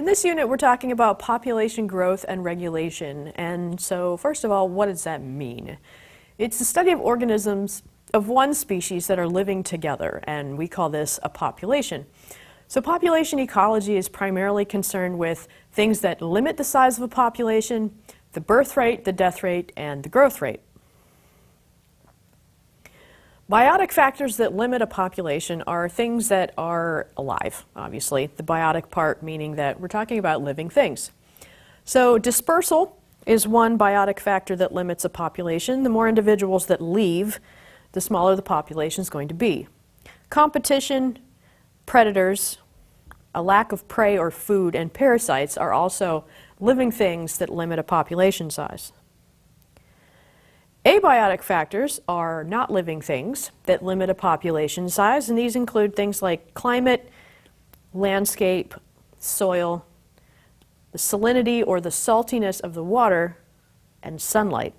this unit, we're talking about population growth and regulation. And so, first of all, what does that mean? It's the study of organisms of one species that are living together, and we call this a population. So population ecology is primarily concerned with things that limit the size of a population, the birth rate, the death rate, and the growth rate. Biotic factors that limit a population are things that are alive, obviously. The biotic part meaning that we're talking about living things. So dispersal is one biotic factor that limits a population. The more individuals that leave, the smaller the population is going to be. Competition, predators, a lack of prey or food, and parasites are also living things that limit a population size. Abiotic factors are not living things that limit a population size, and these include things like climate, landscape, soil, the salinity or the saltiness of the water, and sunlight.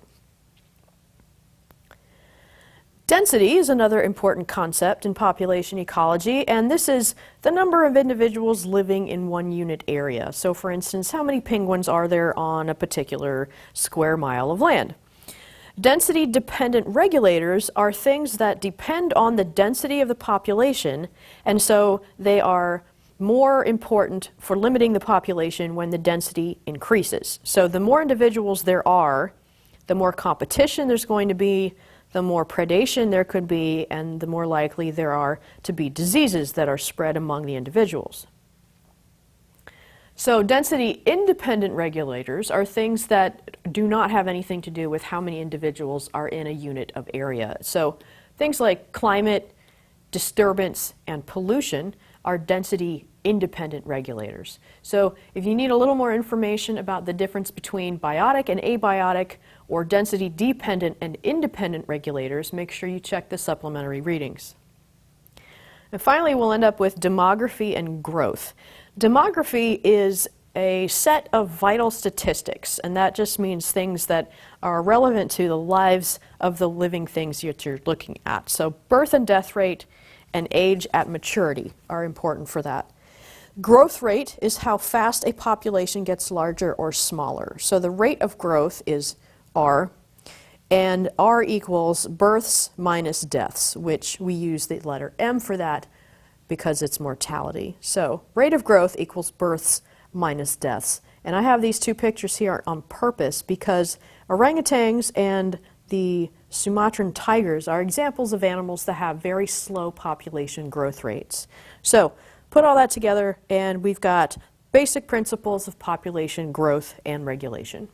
Density is another important concept in population ecology, and this is the number of individuals living in one unit area. So for instance, how many penguins are there on a particular square mile of land? Density-dependent regulators are things that depend on the density of the population, and so they are more important for limiting the population when the density increases. So the more individuals there are, the more competition there's going to be, the more predation there could be, and the more likely there are to be diseases that are spread among the individuals. So density-independent regulators are things that do not have anything to do with how many individuals are in a unit of area. So things like climate, disturbance, and pollution are density-independent regulators. So if you need a little more information about the difference between biotic and abiotic or density-dependent and independent regulators, make sure you check the supplementary readings. And finally, we'll end up with demography and growth. Demography is a set of vital statistics, and that just means things that are relevant to the lives of the living things that you're looking at. So birth and death rate and age at maturity are important for that. Growth rate is how fast a population gets larger or smaller. So the rate of growth is R, and R equals births minus deaths, which we use the letter M for that because it's mortality. So rate of growth equals births minus deaths. And I have these two pictures here on purpose because orangutans and the Sumatran tigers are examples of animals that have very slow population growth rates. So put all that together and we've got basic principles of population growth and regulation.